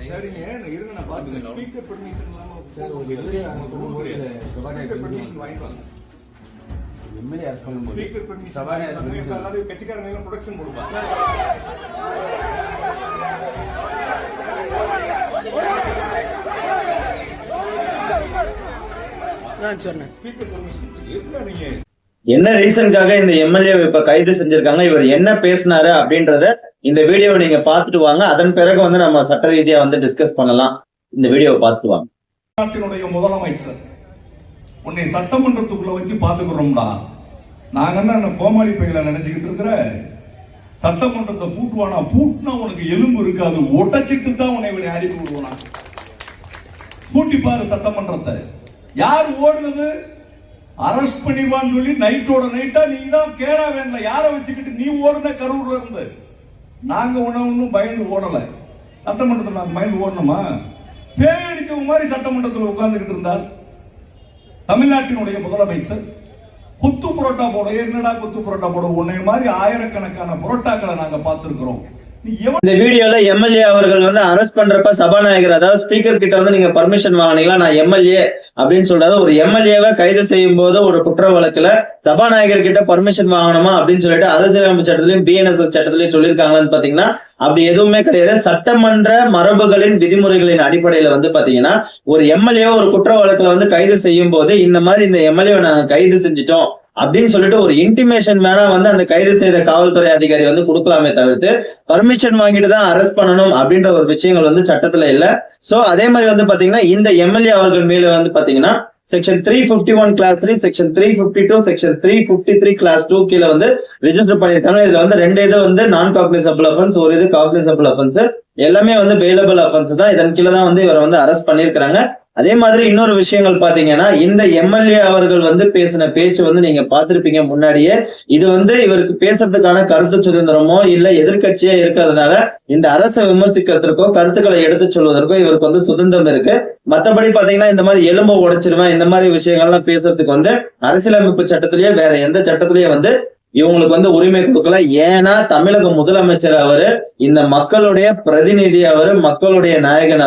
சரிங்க இருங்க நான் பாத்துக்கிறேன். ஸ்பீக்கர் பெர்மிஷன் இல்லாம சார் ஸ்பீக்கர் பெர்மிஷன் வாங்கிட்டு வாங்க. எம்எல்ஏ அரெஸ்ட் பண்ணும்போது ஸ்பீக்கர் பெர்மிஷன் அல்லாத கட்சிக்காரங்க ப்ரொடக்ஷன் கொடுப்பாங்க. ஸ்பீக்கர் பெர்மிஷன் எதுக்கு நீங்க என்ன ரீசனுக்காக இந்த எம்எல்ஏ இப்ப கைது செஞ்சிருக்காங்க, இவர் என்ன பேசினாரு அப்படின்றத இந்த வீடியோவை நீங்க பாத்துட்டு வாங்க. அதன் பிறகு வந்து நம்ம சட்ட ரீதியா வந்து டிஸ்கஸ் பண்ணலாம். இந்த வீடியோவை பார்த்துட்டு வாங்க. நாட்டினுடைய முதலமைச்சர் உன்னை சட்டமன்றத்துக்குள்ள வச்சு பாத்துக்கிறோம்டா, நாங்க என்ன கோமாளி பையில நினைச்சுக்கிட்டு இருக்கிற, சட்டமன்றத்தை பூட்டுவானா, பூட்டினா உனக்கு எலும்பு இருக்காது, ஒட்டச்சிட்டு தான் உன்னை இவனை அடிப்பு விடுவானா. பூட்டி பாரு சட்டமன்றத்தை. யார் ஓடுனது? அரெஸ்ட் பண்ணிடுவான்னு சொல்லி நைட்டோட நைட்டா நீ தான் கேரா வேண்டல, யார வச்சுக்கிட்டு நீ ஓடுன கரூர்ல இருந்து. நாங்க ஒன்னும் பயந்து ஓடல. சட்டமன்றத்தில் நாங்க பயந்து ஓடணுமா? பேரடிச்சவங்க மாதிரி சட்டமன்றத்தில் உட்கார்ந்துகிட்டு இருந்தார் தமிழ்நாட்டினுடைய முதலமைச்சர். குத்து புரோட்டா போட, என்னடா குத்து புரோட்டா போட, உன்னை மாதிரி ஆயிரக்கணக்கான புரோட்டாக்களை நாங்க பார்த்திருக்கிறோம். இந்த வீடியோல எம்எல்ஏ அவர்கள் வந்து அரெஸ்ட் பண்றப்ப சபாநாயகர், அதாவது ஸ்பீக்கர் கிட்ட வந்து நீங்க பர்மிஷன் வாங்கினீங்களா, நான் எம்எல்ஏ அப்படின்னு சொல்றாரு. ஒரு எம்எல்ஏவை கைது செய்யும் போது ஒரு குற்ற வழக்குல சபாநாயகர் கிட்ட பர்மிஷன் வாங்கணுமா அப்படின்னு சொல்லிட்டு அரசியலமைப்பு சட்டத்திலையும் பிஎன்எஸ் சட்டத்திலையும் சொல்லியிருக்காங்கன்னு பாத்தீங்கன்னா அப்படி எதுவுமே கிடையாது. சட்டமன்ற மரபுகளின் விதிமுறைகளின் அடிப்படையில வந்து பாத்தீங்கன்னா ஒரு எம்எல்ஏ ஒரு குற்ற வழக்குல வந்து கைது செய்யும் போது இந்த மாதிரி இந்த எம்எல்ஏவை நாங்க கைது செஞ்சிட்டோம் அப்படின்னு சொல்லிட்டு ஒரு இன்டிமேஷன் வேணா வந்து அந்த கைது செய்த காவல்துறை அதிகாரி வந்து கொடுக்கலாமே தவிர்த்து பர்மிஷன் வாங்கிட்டு தான் அரெஸ்ட் பண்ணணும் அப்படின்ற ஒரு விஷயங்கள் வந்து சட்டத்துல இல்ல. சோ அதே மாதிரி வந்து பாத்தீங்கன்னா இந்த எம்எல்ஏ அவர்கள் மேல வந்து பாத்தீங்கன்னா section 351 clause 3, section 352, section 353 clause 2 கீழே வந்து ரெஜிஸ்டர் பண்ணியிருக்காங்க. இதுல வந்து 2 இது வந்து நான் காக்னிசபிள் அஃபென்ஸ், ஒரு இது காக்னிசபிள் அஃபென்ஸ், எல்லாமே வந்து பெயிலபிள் அஃபென்ஸ் தான். இதன் கீழே தான் வந்து இவரை வந்து அரெஸ்ட் பண்ணியிருக்காங்க. அதே மாதிரி இன்னொரு விஷயங்கள் பாத்தீங்கன்னா இந்த எம்எல்ஏ அவர்கள் வந்து பேசின பேச்சு வந்து நீங்க பார்த்திருப்பீங்க முன்னாடியே. இது வந்து இவருக்கு பேசுறதுக்கான கருத்து சுதந்திரமோ இல்ல எதிர்கட்சியா இருக்கிறதுனால இந்த அரசை விமர்சிக்கிறதுக்கோ கருத்துக்களை எடுத்து சொல்வதற்கோ இவருக்கு வந்து சுதந்திரம் இருக்கு. மற்றபடி பாத்தீங்கன்னா இந்த மாதிரி எலும்பு உடைச்சிருவேன் இந்த மாதிரி விஷயங்கள்லாம் பேசுறதுக்கு வந்து அரசியலமைப்பு சட்டத்திலேயே வேற எந்த சட்டத்திலேயே வந்து இவங்களுக்கு வந்து உரிமை கொடுக்கல. ஏன்னா தமிழக முதலமைச்சர் அவரு, இந்த மக்களுடைய பிரதிநிதி அவரு, மக்களுடைய நாயகன்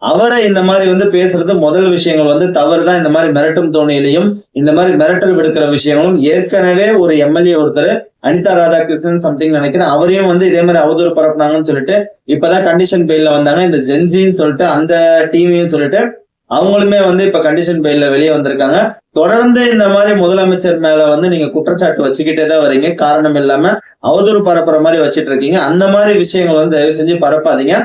அவரை இந்த மாதிரி வந்து பேசுறது முதல் விஷயங்கள் வந்து தவறுதான். இந்த மாதிரி மிரட்டும் தோணியிலையும் இந்த மாதிரி மிரட்டல் விடுக்கிற விஷயங்களும் ஏற்கனவே ஒரு எம்எல்ஏ ஒருத்தர் அனிதா ராதாகிருஷ்ணன் சம்திங் நினைக்கிறேன், அவரையும் வந்து இதே மாதிரி அவதூறு பரப்புனாங்கன்னு சொல்லிட்டு இப்பதான் கண்டிஷன் பெயில்ல வந்தாங்க. இந்த ஜென்சின்னு சொல்லிட்டு அந்த டீமையும் சொல்லிட்டு அவங்களுமே வந்து இப்ப கண்டிஷன் பெயில்ல வெளியே வந்திருக்காங்க. தொடர்ந்து இந்த மாதிரி முதலமைச்சர் மேல வந்து நீங்க குற்றச்சாட்டு வச்சுக்கிட்டே தான் வரீங்க, காரணம் இல்லாம அவதூறு பரப்புற மாதிரி வச்சுட்டு இருக்கீங்க. அந்த மாதிரி விஷயங்கள் வந்து தயவு செஞ்சு பரப்பாதீங்க.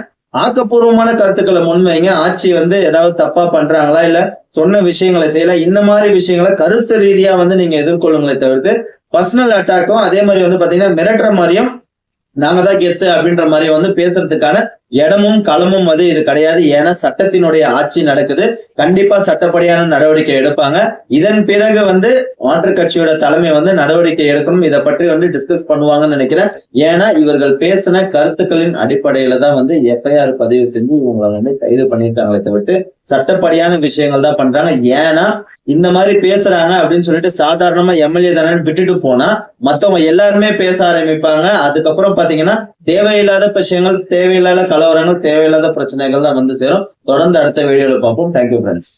ஆக்கப்பூர்வமான கருத்துக்களை முன்வைங்க. ஆட்சி வந்து ஏதாவது தப்பா பண்றாங்களா இல்ல சொன்ன விஷயங்களை செய்யல, இந்த மாதிரி விஷயங்களை கருத்து ரீதியா வந்து நீங்க எதிர்கொள்ளுங்களே தவிர்த்து பர்சனல் அட்டாக்கும் அதே மாதிரி வந்து பாத்தீங்கன்னா மிரட்டுற மாதிரியும் நாங்க தான் கெத்து அப்படின்ற மாதிரி வந்து பேசுறதுக்கான இடமும் களமும் வந்து இது கிடையாது. ஏன்னா சட்டத்தினுடைய ஆட்சி நடக்குது, கண்டிப்பா சட்டப்படியான நடவடிக்கை எடுப்பாங்க. இதன் பிறகு வந்து மாற்றுக் கட்சியோட தலைமை வந்து நடவடிக்கை எடுக்கணும், இதை பற்றி வந்து டிஸ்கஸ் பண்ணுவாங்கன்னு நினைக்கிறேன். ஏன்னா இவர்கள் பேசின கருத்துக்களின் அடிப்படையில தான் வந்து எஃப்ஐஆர் பதிவு செஞ்சு இவங்களை வந்து கைது பண்ணியிருக்காங்களே தவிர்த்து சட்டப்படியான விஷயங்கள் தான் பண்றாங்க. ஏன்னா இந்த மாதிரி பேசுறாங்க அப்படின்னு சொல்லிட்டு சாதாரணமா எம்எல்ஏ தானே விட்டுட்டு போனா மத்தவங்க எல்லாருமே பேச ஆரம்பிப்பாங்க. அதுக்கப்புறம் பாத்தீங்கன்னா தேவையில்லாத விஷயங்கள், தேவையில்லாத கலவரங்கள், தேவையில்லாத பிரச்சனைகள் தான் வந்து சேரும். தொடர்ந்து அடுத்த வீடியோல பார்ப்போம். Thank you friends.